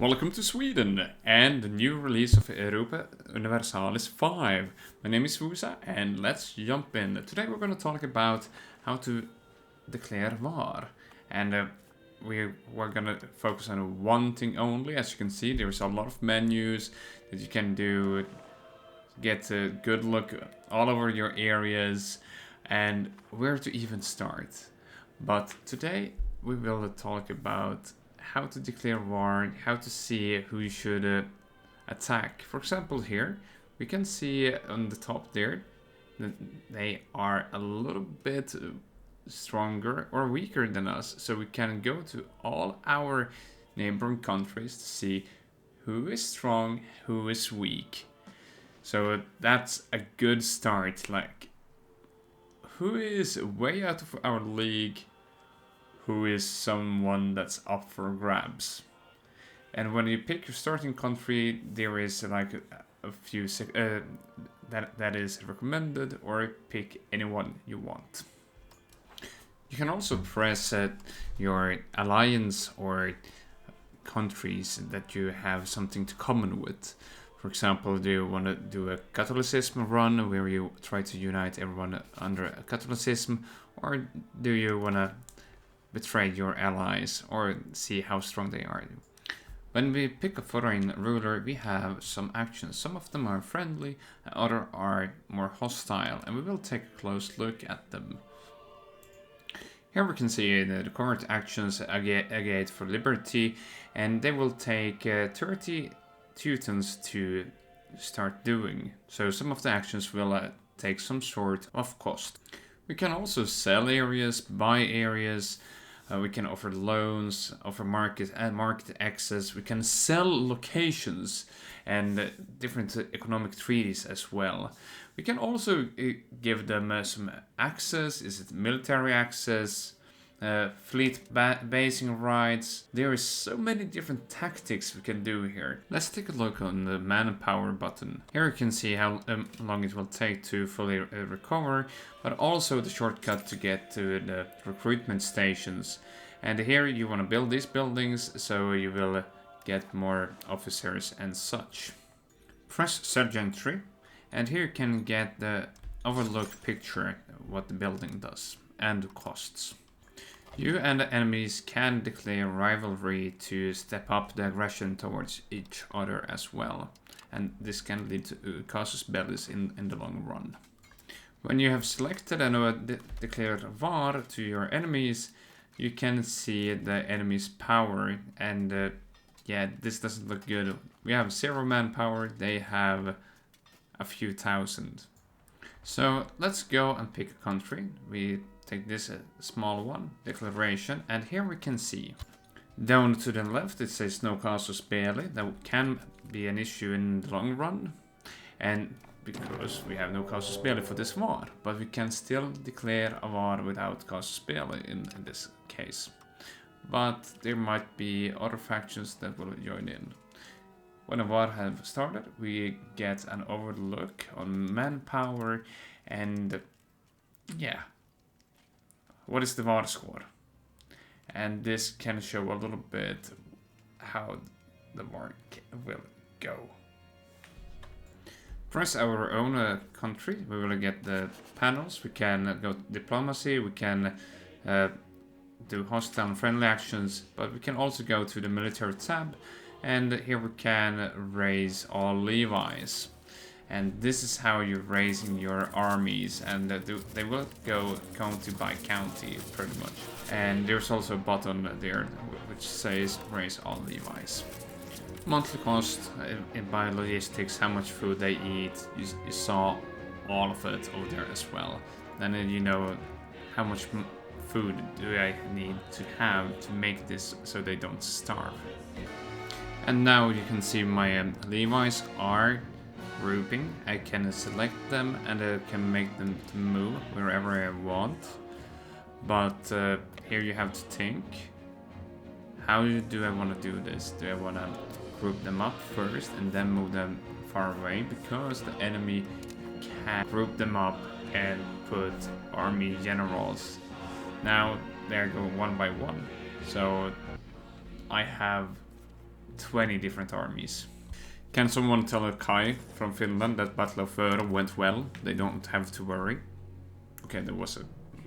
Welcome to Sweden and the new release of Europa Universalis 5. My name is Wusa and let's jump in. Today we're going to talk about how to declare war. And we're going to focus on one thing only. As you can see, there's a lot of menus that you can do, get a good look all over your areas and where to even start. But today we will talk about how to declare war, how to see who you should attack. For example, here we can see on the top there that they are a little bit stronger or weaker than us, so we can go to all our neighboring countries to see who is strong, who is weak. So that's a good start. Like, who is way out of our league, who is someone that's up for grabs. And when you pick your starting country, there is like a few that is recommended, or pick anyone you want. You can also press your alliance or countries that you have something to common with. For example, do you want to do a Catholicism run where you try to unite everyone under a Catholicism, or do you want to betray your allies or see how strong they are? When we pick a foreign ruler, we have some actions. Some of them are friendly, others are more hostile, and we will take a close look at them. Here we can see the current actions agate for liberty, and they will take 30 Teutons to start doing. So some of the actions will take some sort of cost. We can also sell areas, buy areas. We can offer loans, offer market access. We can sell locations and different economic treaties as well. We can also give them some access. Is it military access? Fleet basing rights. There is so many different tactics we can do here. Let's take a look on the Manpower button. Here you can see how long it will take to fully recover, but also the shortcut to get to the recruitment stations. And here you want to build these buildings so you will get more officers and such. Press Sergeantry, and here you can get the overlook picture what the building does and the costs. You and the enemies can declare rivalry to step up the aggression towards each other as well. And this can lead to casus belli in the long run. When you have selected and declared war to your enemies, you can see the enemy's power. And yeah, this doesn't look good. We have 0 manpower, they have a few thousand. So let's go and pick a country. We take this small one, Decleration, and here we can see down to the left it says no casus belli. That can be an issue in the long run, and because we have no casus belli for this war, but we can still declare a war without casus belli in this case. But there might be other factions that will join in. When a war has started, we get an overlook on manpower, and yeah, what is the war score? And this can show a little bit how the war will go. Press our own country, we will get the panels. We can go diplomacy, we can do hostile and friendly actions, but we can also go to the military tab, and here we can raise all levies. And this is how you're raising your armies, and they will go county by county pretty much. And there's also a button there which says raise all levies. Monthly cost by logistics, how much food they eat, you saw all of it over there as well. Then you know how much food do I need to have to make this so they don't starve. And now you can see my levies are grouping. I can select them and I can make them to move wherever I want. But here you have to think, how do I want to do this? Do I want to group them up first and then move them far away? Because the enemy can group them up and put army generals. Now they're going one by one. So I have 20 different armies. Can someone tell Kai from Finland that Battle of Före went well? They don't have to worry. Okay, that was a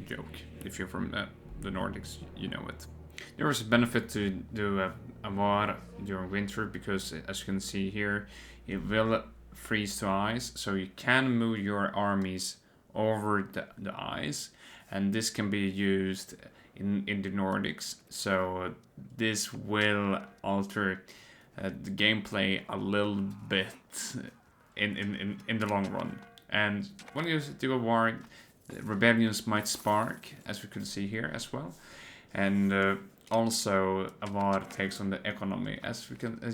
joke. If you're from the Nordics, you know it. There is a benefit to do a war during winter because, as you can see here, it will freeze to ice, so you can move your armies over the ice, and this can be used in the Nordics. So this will alter the gameplay a little bit in the long run. And when you do a war, rebellions might spark, as we could see here as well, and also a war takes on the economy. As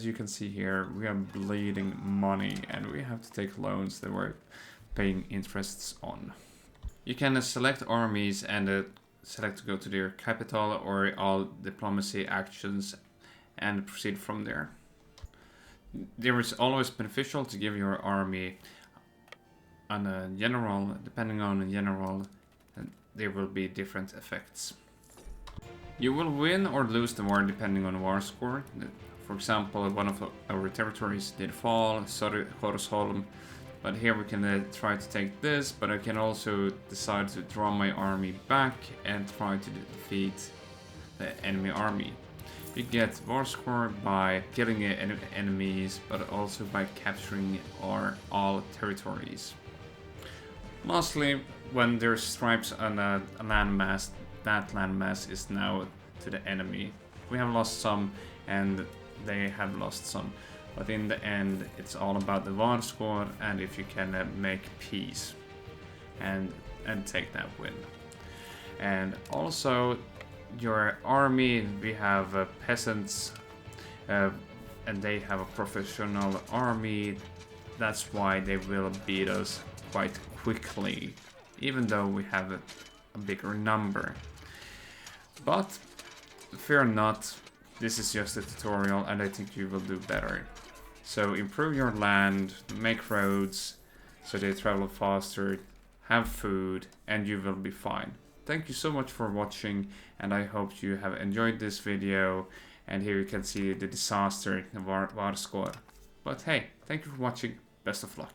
you can see here, we are bleeding money, and we have to take loans that we're paying interests on. You can select armies and select to go to their capital or all diplomacy actions and proceed from there. There is always beneficial to give your army on a general. Depending on a general, there will be different effects. You will win or lose the war depending on war score. For example, one of our territories did fall, Horsholm, but here we can try to take this, but I can also decide to draw my army back and try to defeat the enemy army. You get war score by killing enemies, but also by capturing all territories. Lastly, when there's stripes on a landmass, that landmass is now to the enemy. We have lost some and they have lost some, but in the end it's all about the war score and if you can make peace and take that win. And also your army, we have peasants and they have a professional army. That's why they will beat us quite quickly, even though we have a bigger number. But fear not, this is just a tutorial and I think you will do better. So improve your land, make roads so they travel faster, have food, and you will be fine. Thank you so much for watching, and I hope you have enjoyed this video. And here you can see the disaster, the war score. But hey, thank you for watching, best of luck.